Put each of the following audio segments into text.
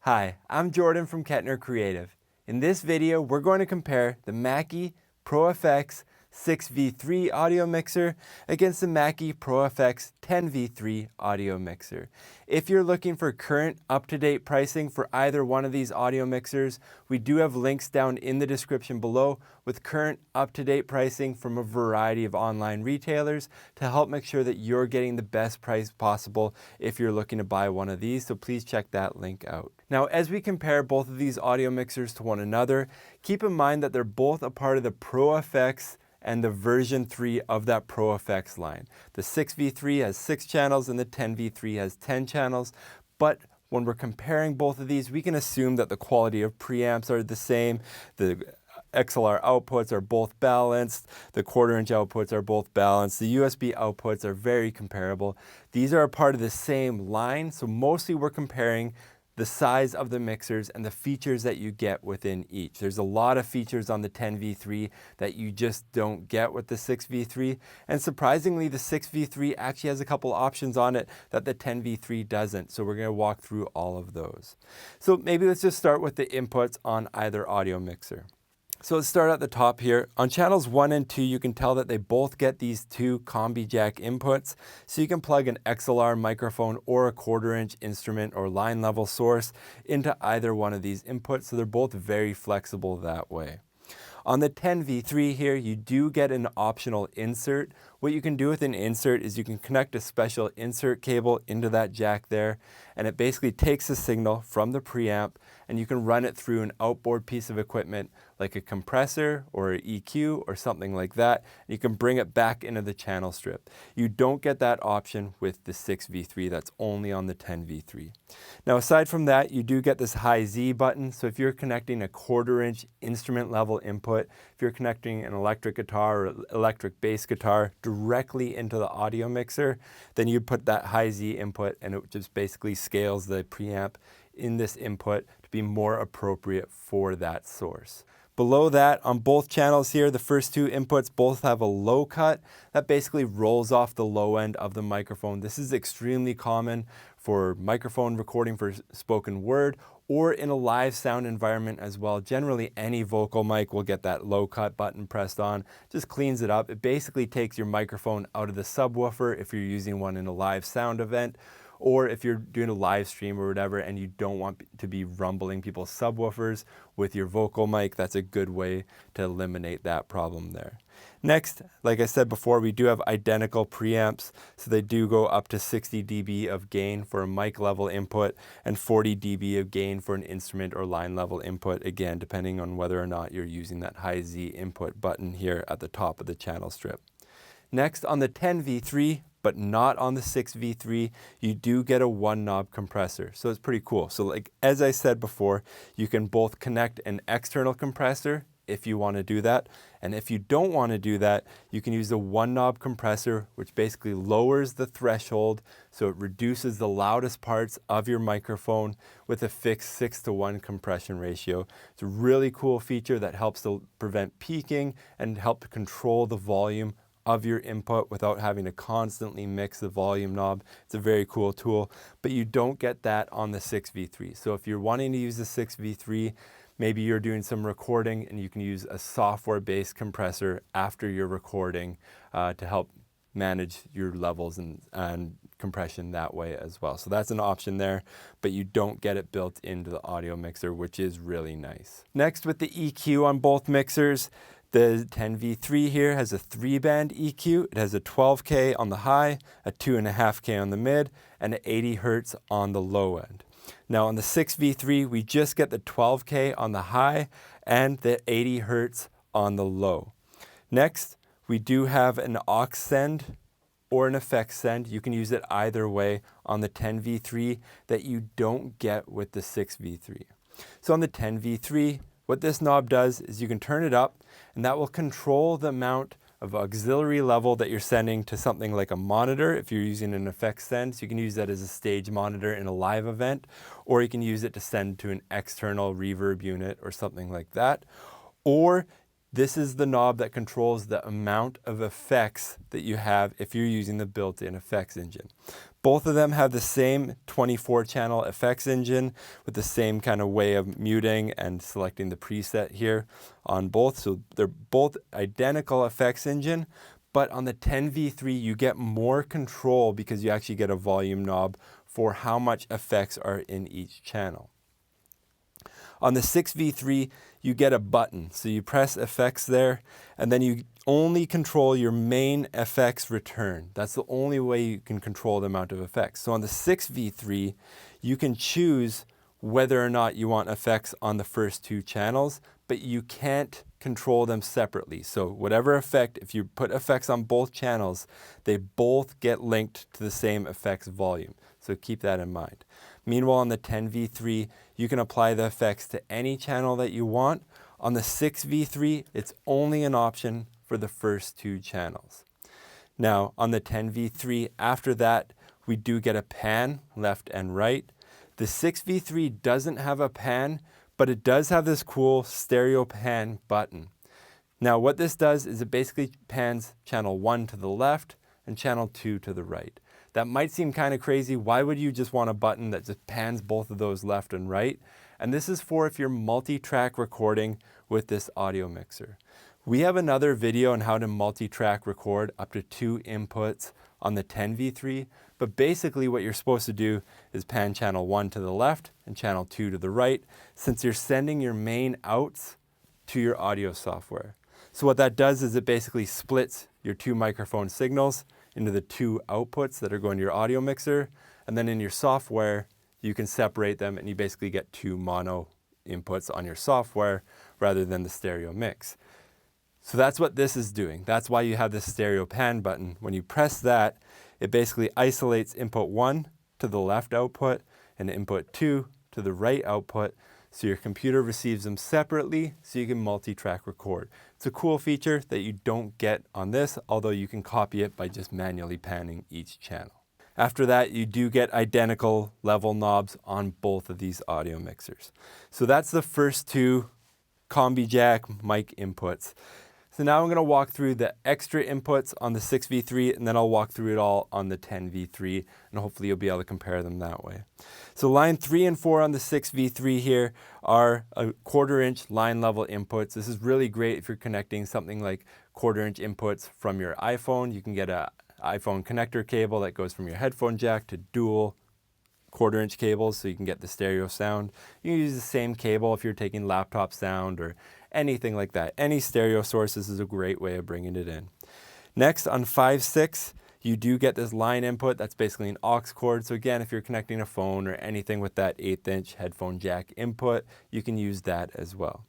Hi, I'm Jordan from Kettner Creative. In this video, we're going to compare the Mackie ProFX6v3 Audio Mixer against the Mackie ProFX10v3 Audio Mixer. If you're looking for current up-to-date pricing for either one of these audio mixers, we do have links down in the description below with current up-to-date pricing from a variety of online retailers to help make sure that you're getting the best price possible if you're looking to buy one of these, so please check that link out. Now, as we compare both of these audio mixers to one another, keep in mind that they're both a part of the ProFX and the version 3 of that ProFX line. The 6v3 has 6 channels and the 10v3 has 10 channels, but when we're comparing both of these, we can assume that the quality of preamps are the same, the XLR outputs are both balanced, the 1/4-inch outputs are both balanced, the USB outputs are very comparable. These are a part of the same line, so mostly we're comparing the size of the mixers and the features that you get within each. There's a lot of features on the 10v3 that you just don't get with the 6v3, and surprisingly the 6v3 actually has a couple options on it that the 10v3 doesn't, so we're going to walk through all of those. So maybe let's just start with the inputs on either audio mixer. So let's start at the top here. On channels 1 and 2, you can tell that they both get these 2 combi jack inputs. So you can plug an XLR microphone or a 1/4-inch instrument or line level source into either one of these inputs. So they're both very flexible that way. On the 10v3 here, you do get an optional insert. What you can do with an insert is you can connect a special insert cable into that jack there, and it basically takes the signal from the preamp and you can run it through an outboard piece of equipment like a compressor or an EQ or something like that, and you can bring it back into the channel strip. You don't get that option with the 6v3, that's only on the 10v3. Now aside from that, you do get this high Z button, so if you're connecting a 1/4-inch instrument level input, if you're connecting an electric guitar or electric bass guitar directly into the audio mixer, then you put that high Z input and it just basically scales the preamp in this input to be more appropriate for that source. Below that, on both channels here, the first 2 inputs both have a low cut that basically rolls off the low end of the microphone. This is extremely common for microphone recording for spoken word or in a live sound environment as well. Generally, any vocal mic will get that low cut button pressed on, just cleans it up. It basically takes your microphone out of the subwoofer if you're using one in a live sound event, or if you're doing a live stream or whatever and you don't want to be rumbling people's subwoofers with your vocal mic, that's a good way to eliminate that problem there. Next, like I said before, we do have identical preamps, so they do go up to 60 dB of gain for a mic level input and 40 dB of gain for an instrument or line level input, again, depending on whether or not you're using that high Z input button here at the top of the channel strip. Next, on the 10v3, but not on the 6v3, you do get a 1 knob compressor. So it's pretty cool. So like, as I said before, you can both connect an external compressor if you want to do that. And if you don't want to do that, you can use the 1 knob compressor, which basically lowers the threshold. So it reduces the loudest parts of your microphone with a fixed 6:1 compression ratio. It's a really cool feature that helps to prevent peaking and help to control the volume of your input without having to constantly mix the volume knob. It's a very cool tool, but you don't get that on the 6v3. So if you're wanting to use the 6v3, maybe you're doing some recording and you can use a software-based compressor after your recording to help manage your levels and compression that way as well. So that's an option there, but you don't get it built into the audio mixer, which is really nice. Next, with the EQ on both mixers, the 10v3 here has a 3-band EQ. It has a 12K on the high, a 2.5K on the mid, and an 80 Hertz on the low end. Now on the 6v3, we just get the 12K on the high and the 80 Hertz on the low. Next, we do have an aux send or an effects send. You can use it either way on the 10v3 that you don't get with the 6v3. So on the 10v3, what this knob does is you can turn it up and that will control the amount of auxiliary level that you're sending to something like a monitor if you're using an effects send. So you can use that as a stage monitor in a live event, or you can use it to send to an external reverb unit or something like that. Or This is the knob that controls the amount of effects that you have if you're using the built-in effects engine. Both of them have the same 24-channel effects engine with the same kind of way of muting and selecting the preset here on both. So they're both identical effects engine, but on the 10v3 you get more control because you actually get a volume knob for how much effects are in each channel. On the 6v3 you get a button, so you press effects there and then you only control your main effects return. That's the only way you can control the amount of effects. So on the 6v3 you can choose whether or not you want effects on the first two channels, but you can't control them separately. So whatever effect, if you put effects on both channels, they both get linked to the same effects volume. So keep that in mind. Meanwhile, on the 10v3, you can apply the effects to any channel that you want. On the 6v3, it's only an option for the first two channels. Now, on the 10v3, after that, we do get a pan, left and right. The 6v3 doesn't have a pan, but it does have this cool stereo pan button. Now, what this does is it basically pans channel 1 to the left and channel 2 to the right. That might seem kind of crazy. Why would you just want a button that just pans both of those left and right? And this is for if you're multi-track recording with this audio mixer. We have another video on how to multi-track record up to 2 inputs on the 10v3, but basically what you're supposed to do is pan channel 1 to the left and channel 2 to the right, since you're sending your main outs to your audio software. So what that does is it basically splits your 2 microphone signals into the 2 outputs that are going to your audio mixer, and then in your software you can separate them and you basically get 2 mono inputs on your software rather than the stereo mix. So that's what this is doing. That's why you have this stereo pan button. When you press that, it basically isolates input 1 to the left output and input 2 to the right output, so your computer receives them separately so you can multi-track record. It's a cool feature that you don't get on this, although you can copy it by just manually panning each channel. After that, you do get identical level knobs on both of these audio mixers. So that's the first 2 combi jack mic inputs. So now I'm going to walk through the extra inputs on the 6v3, and then I'll walk through it all on the 10v3, and hopefully you'll be able to compare them that way. So line 3 and 4 on the 6v3 here are a 1/4 inch line level inputs. This is really great if you're connecting something like 1/4 inch inputs from your iPhone. You can get an iPhone connector cable that goes from your headphone jack to dual 1/4 inch cables so you can get the stereo sound. You can use the same cable if you're taking laptop sound or anything like that. Any stereo sources is a great way of bringing it in. Next, on 5.6, you do get this line input. That's basically an aux cord. So again, if you're connecting a phone or anything with that 1/8 inch headphone jack input, you can use that as well.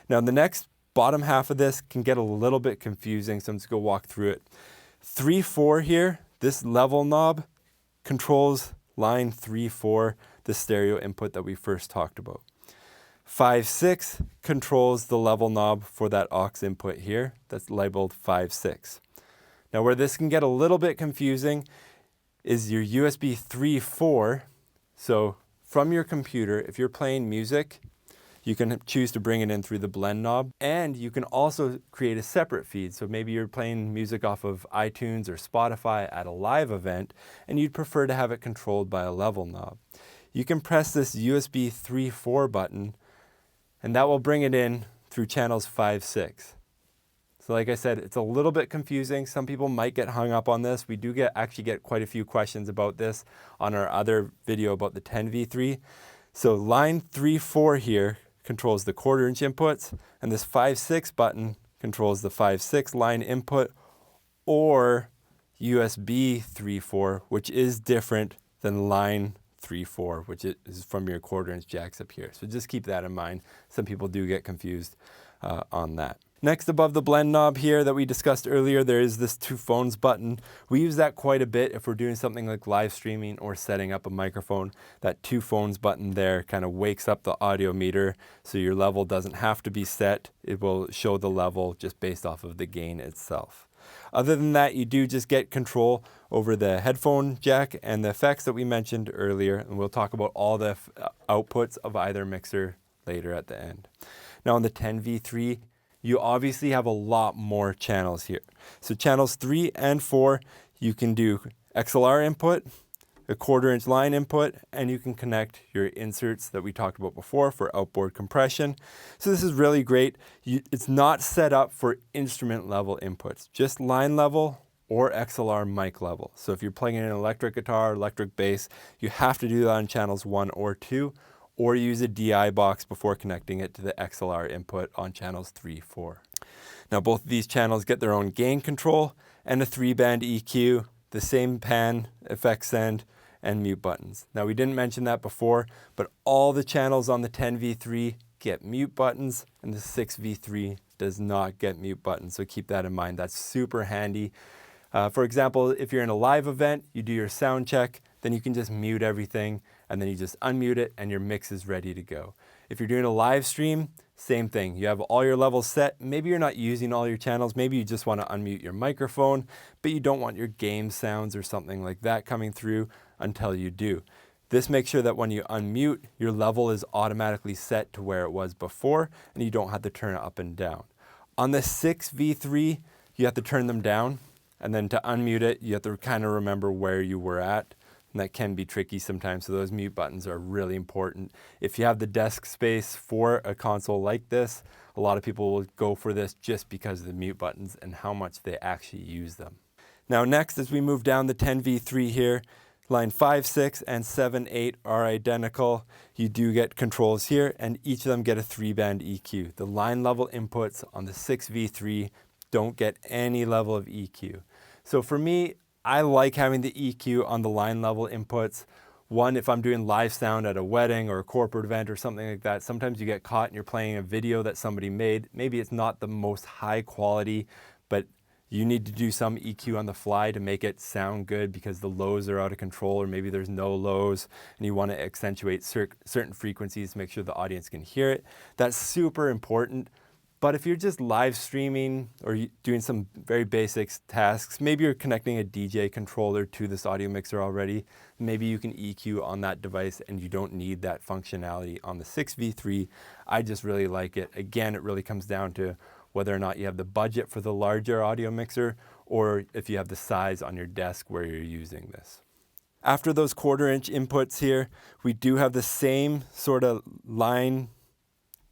Now the next bottom half of this can get a little bit confusing, so I'm just going to walk through it. 3.4 here, this level knob controls line 3.4, the stereo input that we first talked about. 5.6 controls the level knob for that aux input here. That's labeled 5.6. Now where this can get a little bit confusing is your USB 3.4. So from your computer, if you're playing music, you can choose to bring it in through the blend knob, and you can also create a separate feed. So maybe you're playing music off of iTunes or Spotify at a live event, and you'd prefer to have it controlled by a level knob. You can press this USB 3.4 button, and that will bring it in through channels 5.6. So like I said, it's a little bit confusing. Some people might get hung up on this. We do actually get quite a few questions about this on our other video about the 10v3. So line 3.4 here controls the 1/4 inch inputs, and this 5.6 button controls the 5.6 line input, or USB 3.4, which is different than line 3.4, which is from your 1/4 inch jacks up here. So just keep that in mind. Some people do get confused on that. Next, above the blend knob here that we discussed earlier, there is this 2 phones button. We use that quite a bit if we're doing something like live streaming or setting up a microphone. That 2 phones button there kind of wakes up the audio meter, so your level doesn't have to be set. It will show the level just based off of the gain itself. Other than that, you do just get control over the headphone jack and the effects that we mentioned earlier, and we'll talk about all the outputs of either mixer later at the end. Now on the 10v3, you obviously have a lot more channels here. So channels 3 and 4, you can do XLR input, a 1/4-inch line input, and you can connect your inserts that we talked about before for outboard compression. So this is really great. It's not set up for instrument level inputs, just line level or XLR mic level. So if you're playing an electric guitar, electric bass, you have to do that on channels 1 or 2, or use a DI box before connecting it to the XLR input on channels 3, 4. Now both of these channels get their own gain control and a 3-band EQ, the same pan, effect send, and mute buttons. Now we didn't mention that before, but all the channels on the 10v3 get mute buttons, and the 6v3 does not get mute buttons, so keep that in mind. That's super handy. For example, if you're in a live event, you do your sound check, then you can just mute everything, and then you just unmute it, and your mix is ready to go. If you're doing a live stream, same thing. You have all your levels set. Maybe you're not using all your channels. Maybe you just want to unmute your microphone, but you don't want your game sounds or something like that coming through until you do. This makes sure that when you unmute, your level is automatically set to where it was before, and you don't have to turn it up and down. On the 6v3, you have to turn them down, and then to unmute it, you have to kind of remember where you were at. And that can be tricky sometimes, so those mute buttons are really important. If you have the desk space for a console like this, a lot of people will go for this just because of the mute buttons and how much they actually use them. Now next, as we move down the 10v3 here, line 5, 6, and 7, 8 are identical. You do get controls here, and each of them get a 3-band EQ. The line level inputs on the 6v3 don't get any level of EQ. So for me, I like having the EQ on the line level inputs. One, if I'm doing live sound at a wedding or a corporate event or something like that, sometimes you get caught and you're playing a video that somebody made. Maybe it's not the most high quality, but you need to do some EQ on the fly to make it sound good because the lows are out of control, or maybe there's no lows and you want to accentuate certain frequencies to make sure the audience can hear it. That's super important. But if you're just live streaming or doing some very basic tasks, maybe you're connecting a DJ controller to this audio mixer already, maybe you can EQ on that device and you don't need that functionality on the 6v3. I just really like it. Again, it really comes down to whether or not you have the budget for the larger audio mixer, or if you have the size on your desk where you're using this. After those 1/4-inch inputs here, we do have the same sort of line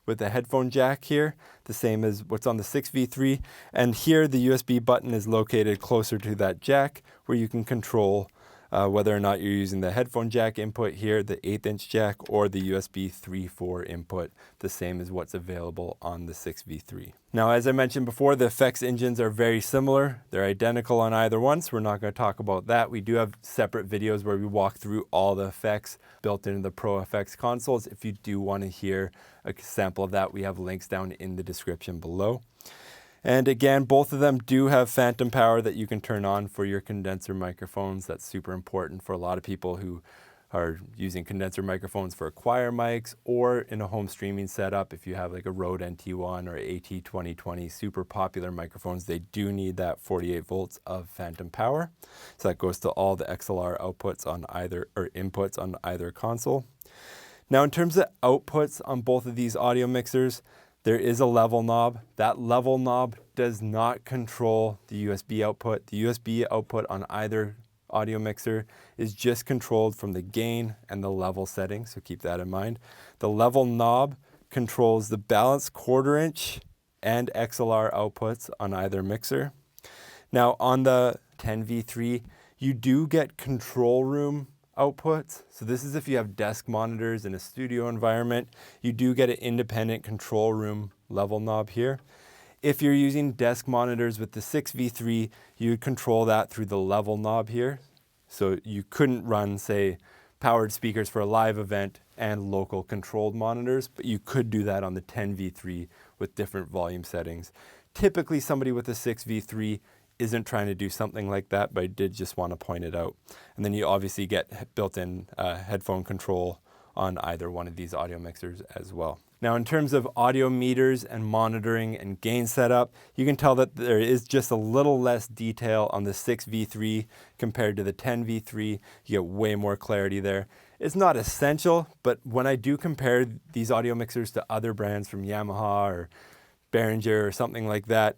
with the headphone jack here, the same as what's on the 6v3. And here the USB button is located closer to that jack, where you can control whether or not you're using the headphone jack input here, the 1/8-inch jack, or the USB 3.4 input, the same as what's available on the 6v3. Now, as I mentioned before, the effects engines are very similar. They're identical on either one, so we're not going to talk about that. We do have separate videos where we walk through all the effects built into the ProFX consoles. If you do want to hear a sample of that, we have links down in the description below. And again, both of them do have phantom power that you can turn on for your condenser microphones. That's super important for a lot of people who are using condenser microphones for choir mics, or in a home streaming setup. If you have like a Rode NT1 or AT2020, super popular microphones, they do need that 48 volts of phantom power. So that goes to all the XLR outputs on either, or inputs on either console. Now, in terms of outputs on both of these audio mixers, there is a level knob. That level knob does not control the USB output. The USB output on either audio mixer is just controlled from the gain and the level settings, so keep that in mind. The level knob controls the balanced 1/4-inch and XLR outputs on either mixer. Now, on the 10v3, you do get control room outputs. So this is if you have desk monitors in a studio environment, you do get an independent control room level knob here. If you're using desk monitors with the 6v3, you would control that through the level knob here. So you couldn't run, say, powered speakers for a live event and local controlled monitors, but you could do that on the 10v3 with different volume settings. Typically, somebody with a 6v3 isn't trying to do something like that, but I did just want to point it out. And then you obviously get built-in headphone control on either one of these audio mixers as well. Now, in terms of audio meters and monitoring and gain setup, you can tell that there is just a little less detail on the 6v3 compared to the 10v3. You get way more clarity there. It's not essential, but when I do compare these audio mixers to other brands from Yamaha or Behringer or something like that.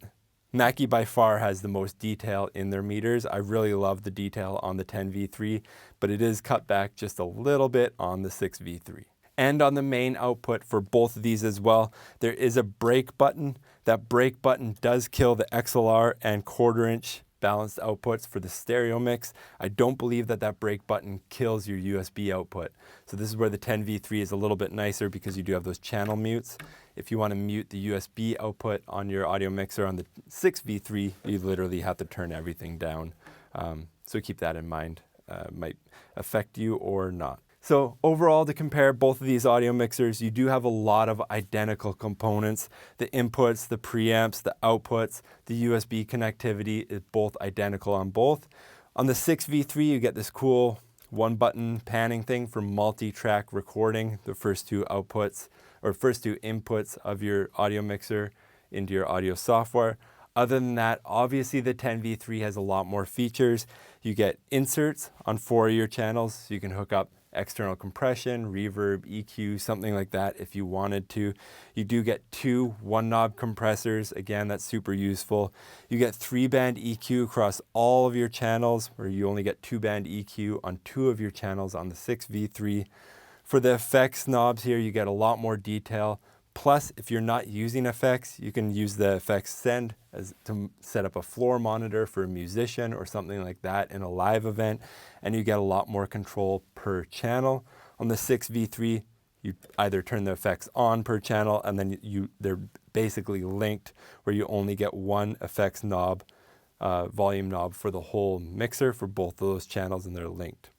Mackie by far has the most detail in their meters. I really love the detail on the 10v3, but it is cut back just a little bit on the 6v3. And on the main output for both of these as well, there is a brake button. That brake button does kill the XLR and 1/4 inch balanced outputs for the stereo mix. I don't believe that that brake button kills your USB output. So this is where the 10v3 is a little bit nicer because you do have those channel mutes. If you want to mute the USB output on your audio mixer on the 6v3, you literally have to turn everything down. So keep that in mind. Might affect you or not. So overall, to compare both of these audio mixers, you do have a lot of identical components. The inputs, the preamps, the outputs, the USB connectivity is both identical on both. On the 6v3, you get this cool one-button panning thing for multi-track recording, the first two outputs, or first two inputs of your audio mixer into your audio software. Other than that, obviously the 10v3 has a lot more features. You get inserts on 4 of your channels, so you can hook up external compression, reverb, EQ, something like that if you wanted to. You do get 2 one-knob compressors. Again, that's super useful. You get 3-band EQ across all of your channels, where you only get 2-band EQ on 2 of your channels on the 6v3. For the effects knobs here, you get a lot more detail. Plus, if you're not using effects, you can use the effects send to set up a floor monitor for a musician or something like that in a live event, and you get a lot more control per channel. On the 6v3, you either turn the effects on per channel, and then they're basically linked, where you only get one effects knob, volume knob for the whole mixer for both of those channels, and they're linked.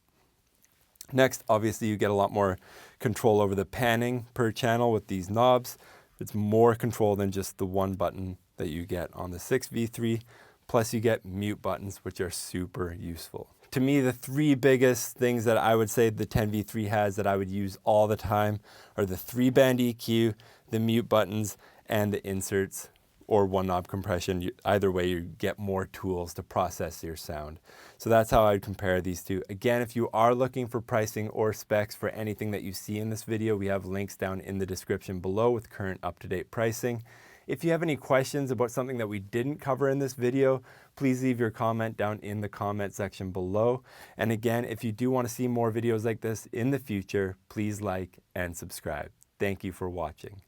Next, obviously, you get a lot more control over the panning per channel with these knobs. It's more control than just the one button that you get on the 6v3. Plus, you get mute buttons, which are super useful. To me, the 3 biggest things that I would say the 10v3 has that I would use all the time are the 3-band EQ, the mute buttons, and the inserts or one-knob compression. Either way, you get more tools to process your sound. So that's how I'd compare these two. Again, if you are looking for pricing or specs for anything that you see in this video, we have links down in the description below with current up-to-date pricing. If you have any questions about something that we didn't cover in this video, please leave your comment down in the comment section below. And again, if you do want to see more videos like this in the future, please like and subscribe. Thank you for watching.